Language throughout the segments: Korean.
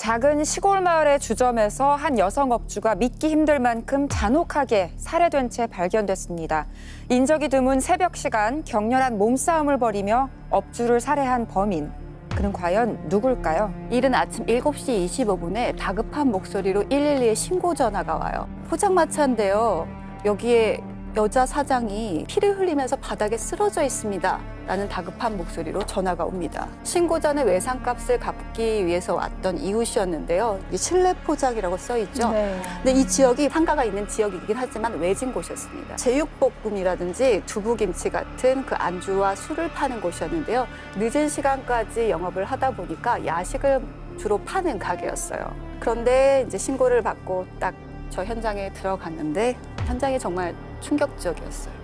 작은 시골 마을의 주점에서 한 여성 업주가 믿기 힘들 만큼 잔혹하게 살해된 채 발견됐습니다. 인적이 드문 새벽 시간 격렬한 몸싸움을 벌이며 업주를 살해한 범인. 그는 과연 누굴까요? 이른 아침 7시 25분에 다급한 목소리로 112에 신고 전화가 와요. 포장마차인데요. 여기에 여자 사장이 피를 흘리면서 바닥에 쓰러져 있습니다. 라는 다급한 목소리로 전화가 옵니다. 신고자는 외상값을 갚기 위해서 왔던 이웃이었는데요. 실내 포장이라고 써있죠. 네. 근데 이 지역이 상가가 있는 지역이긴 하지만 외진 곳이었습니다. 제육볶음이라든지 두부김치 같은 그 안주와 술을 파는 곳이었는데요. 늦은 시간까지 영업을 하다 보니까 야식을 주로 파는 가게였어요. 그런데 이제 신고를 받고 딱 저 현장에 들어갔는데 현장이 정말 충격적이었어요.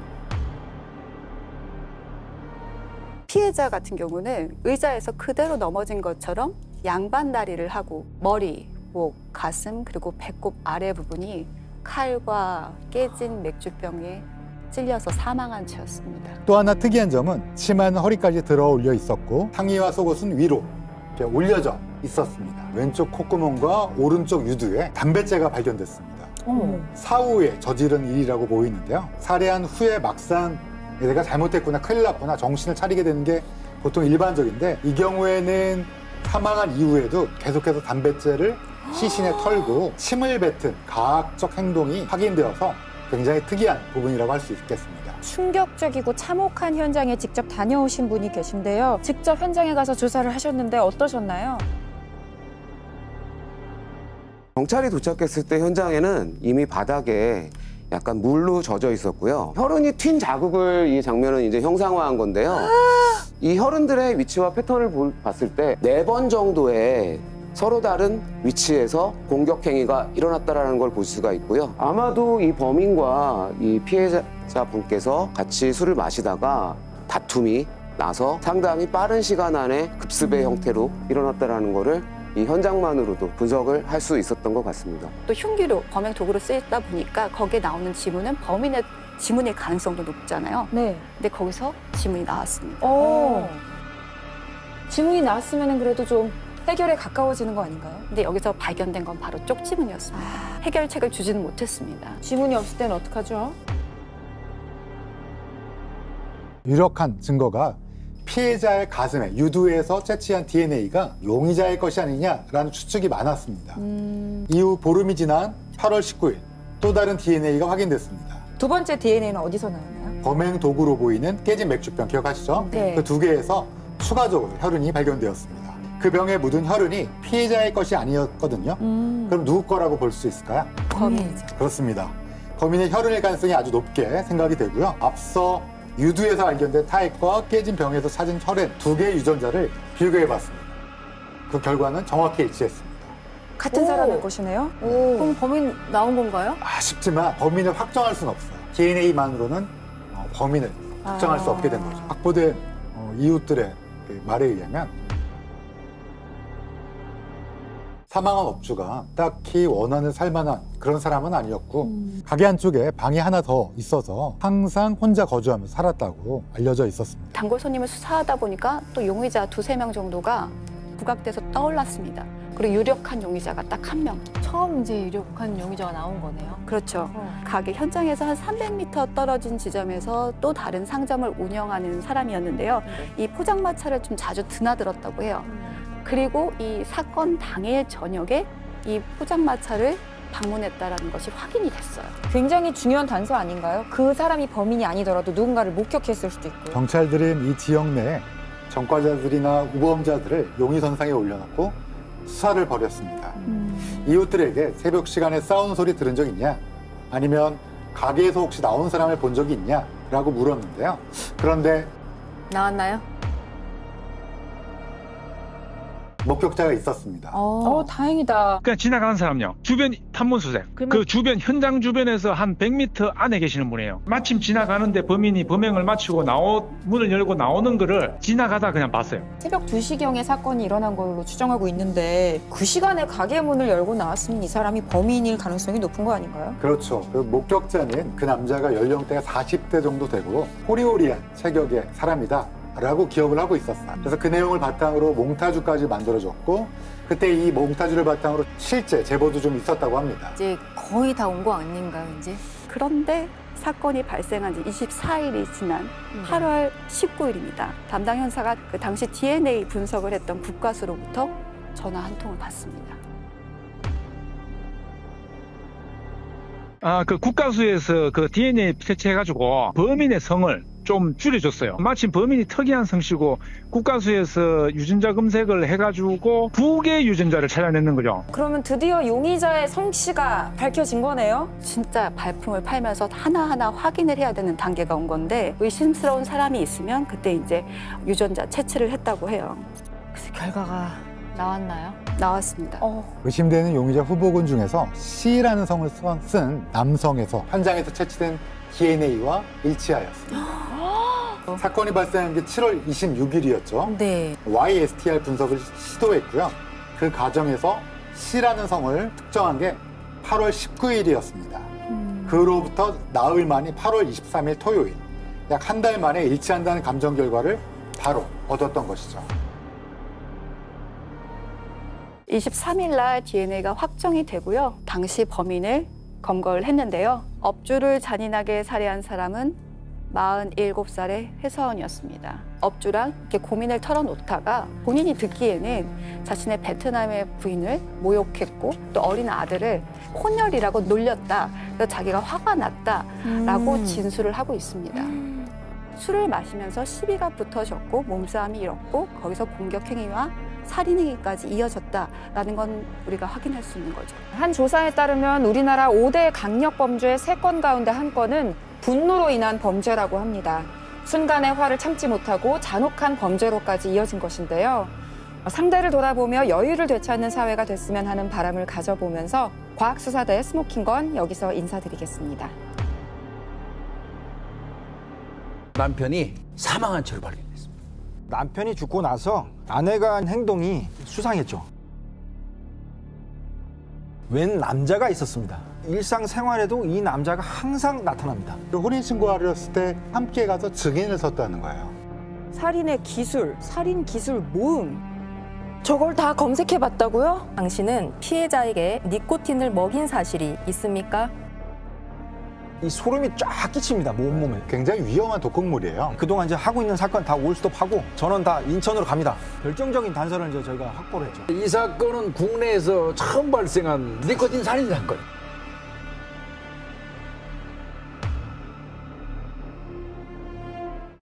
피해자 같은 경우는 의자에서 그대로 넘어진 것처럼 양반다리를 하고 머리, 목, 가슴 그리고 배꼽 아래 부분이 칼과 깨진 맥주병에 찔려서 사망한 채였습니다. 또 하나 특이한 점은 치마는 허리까지 들어 올려 있었고 상의와 속옷은 위로 이렇게 올려져 있었습니다. 왼쪽 콧구멍과 오른쪽 유두에 담뱃재가 발견됐습니다. 사후에 저지른 일이라고 보이는데요. 살해한 후에 막상 내가 잘못했구나, 큰일 났구나, 정신을 차리게 되는 게 보통 일반적인데 이 경우에는 사망한 이후에도 계속해서 담뱃재를 시신에 털고 침을 뱉은 가학적 행동이 확인되어서 굉장히 특이한 부분이라고 할 수 있겠습니다. 충격적이고 참혹한 현장에 직접 다녀오신 분이 계신데요. 직접 현장에 가서 조사를 하셨는데 어떠셨나요? 경찰이 도착했을 때 현장에는 이미 바닥에 약간 물로 젖어 있었고요. 혈흔이 튄 자국을 이 장면은 이제 형상화한 건데요. 이 혈흔들의 위치와 패턴을 봤을 때 4번 정도의 서로 다른 위치에서 공격 행위가 일어났다는 걸 볼 수가 있고요. 아마도 이 범인과 이 피해자분께서 같이 술을 마시다가 다툼이 나서 상당히 빠른 시간 안에 급습의 형태로 일어났다는 거를 이 현장만으로도 분석을 할 수 있었던 것 같습니다. 또 흉기로 범행 도구로 쓰였다 보니까 거기에 나오는 지문은 범인의 지문일 가능성도 높잖아요. 네. 근데 거기서 지문이 나왔습니다. 지문이 나왔으면 그래도 좀 해결에 가까워지는 거 아닌가요? 근데 여기서 발견된 건 바로 쪽지문이었습니다. 해결책을 주지는 못했습니다. 지문이 없을 때는 어떡하죠? 유력한 증거가 피해자의 가슴에 유두에서 채취한 DNA가 용의자의 것이 아니냐라는 추측이 많았습니다. 이후 보름이 지난 8월 19일 또 다른 DNA가 확인됐습니다. 두 번째 DNA는 어디서 나왔나요? 범행 도구로 보이는 깨진 맥주병 기억하시죠? 네. 그 2개에서 추가적으로 혈흔이 발견되었습니다. 그 병에 묻은 혈흔이 피해자의 것이 아니었거든요. 그럼 누구 거라고 볼 수 있을까요? 범인이죠. 그렇습니다. 범인의 혈흔일 가능성이 아주 높게 생각이 되고요. 앞서 유두에서 발견된 타액과 깨진 병에서 찾은 혈흔 2개의 유전자를 비교해봤습니다. 그 결과는 정확히 일치했습니다. 같은 사람의 것이네요? 그럼 범인 나온 건가요? 아쉽지만 범인을 확정할 수는 없어요. DNA만으로는 범인을 특정할 수 없게 된 거죠. 확보된 이웃들의 말에 의하면 사망한 업주가 딱히 원한을 살 만한 그런 사람은 아니었고 가게 안쪽에 방이 하나 더 있어서 항상 혼자 거주하면서 살았다고 알려져 있었습니다. 단골 손님을 수사하다 보니까 또 용의자 2~3명 정도가 부각돼서 떠올랐습니다. 그리고 유력한 용의자가 딱 1명. 처음 이제 유력한 용의자가 나온 거네요. 그렇죠. 가게 현장에서 한 300m 떨어진 지점에서 또 다른 상점을 운영하는 사람이었는데요. 이 포장마차를 좀 자주 드나들었다고 해요. 그리고 이 사건 당일 저녁에 이 포장마차를 방문했다는 것이 확인이 됐어요. 굉장히 중요한 단서 아닌가요? 그 사람이 범인이 아니더라도 누군가를 목격했을 수도 있고요. 경찰들은 이 지역 내에 전과자들이나 우범자들을 용의선상에 올려놓고 수사를 벌였습니다. 이웃들에게 새벽 시간에 싸우는 소리 들은 적 있냐? 아니면 가게에서 혹시 나온 사람을 본 적이 있냐? 라고 물었는데요. 그런데 나왔나요? 목격자가 있었습니다. 다행이다. 그냥 지나가는 사람요. 주변 탐문수색. 그 주변 현장 주변에서 한 100m 안에 계시는 분이에요. 마침 지나가는데 범인이 범행을 마치고 문을 열고 나오는 거를 지나가다 그냥 봤어요. 새벽 2시경에 사건이 일어난 걸로 추정하고 있는데 그 시간에 가게 문을 열고 나왔으면 이 사람이 범인일 가능성이 높은 거 아닌가요? 그렇죠. 그 목격자는 그 남자가 연령대가 40대 정도 되고 호리호리한 체격의 사람이다 라고 기억을 하고 있었어요. 그래서 그 내용을 바탕으로 몽타주까지 만들어졌고 그때 이 몽타주를 바탕으로 실제 제보도 좀 있었다고 합니다. 이제 거의 다 온 거 아닌가요, 이제? 그런데 사건이 발생한 지 24일이 지난 8월 19일입니다. 담당 형사가 그 당시 DNA 분석을 했던 국가수로부터 전화 한 통을 받습니다. 그 국가수에서 그 DNA 채취해가지고 범인의 성을 좀 줄여줬어요. 마침 범인이 특이한 성씨고 국가수에서 유전자 검색을 해가지고 2개의 유전자를 찾아내는 거죠. 그러면 드디어 용의자의 성씨가 밝혀진 거네요? 진짜 발품을 팔면서 하나하나 확인을 해야 되는 단계가 온 건데 의심스러운 사람이 있으면 그때 이제 유전자 채취를 했다고 해요. 그래서 결과가 나왔나요? 나왔습니다. 의심되는 용의자 후보군 중에서 C라는 성을 쓴 남성에서 현장에서 채취된 DNA와 일치하였습니다. 사건이 발생한 게 7월 26일이었죠. 네. YSTR 분석을 시도했고요. 그 과정에서 C라는 성을 특정한 게 8월 19일이었습니다. 그로부터 나흘 만이 8월 23일 토요일, 약 한 달 만에 일치한다는 감정 결과를 바로 얻었던 것이죠. 23일 날 DNA가 확정이 되고요. 당시 범인을 검거를 했는데요. 업주를 잔인하게 살해한 사람은 47살의 회사원이었습니다. 업주랑 이렇게 고민을 털어놓다가 본인이 듣기에는 자신의 베트남의 부인을 모욕했고 또 어린 아들을 혼혈이라고 놀렸다. 그래서 자기가 화가 났다라고 진술을 하고 있습니다. 술을 마시면서 시비가 붙어졌고 몸싸움이 일었고 거기서 공격 행위와 살인 행위까지 이어졌다라는 건 우리가 확인할 수 있는 거죠. 한 조사에 따르면 우리나라 5대 강력범죄의 3건 가운데 한 건은 분노로 인한 범죄라고 합니다. 순간의 화를 참지 못하고 잔혹한 범죄로까지 이어진 것인데요. 상대를 돌아보며 여유를 되찾는 사회가 됐으면 하는 바람을 가져보면서 과학수사대 스모킹건 여기서 인사드리겠습니다. 남편이 사망한 채로 발견됐습니다. 남편이 죽고 나서 아내가 한 행동이 수상했죠. 웬 남자가 있었습니다. 일상생활에도 이 남자가 항상 나타납니다. 혼인신고하려 했을 때 함께 가서 증인을 섰다는 거예요. 살인의 기술, 살인 기술 모음. 저걸 다 검색해봤다고요? 당신은 피해자에게 니코틴을 먹인 사실이 있습니까? 이 소름이 쫙 끼칩니다, 온몸에. 굉장히 위험한 독극물이에요. 그동안 이제 하고 있는 사건 다 올스톱하고 전원 다 인천으로 갑니다. 결정적인 단서를 이제 저희가 확보를 했죠. 이 사건은 국내에서 처음 발생한 니코틴 살인 사건.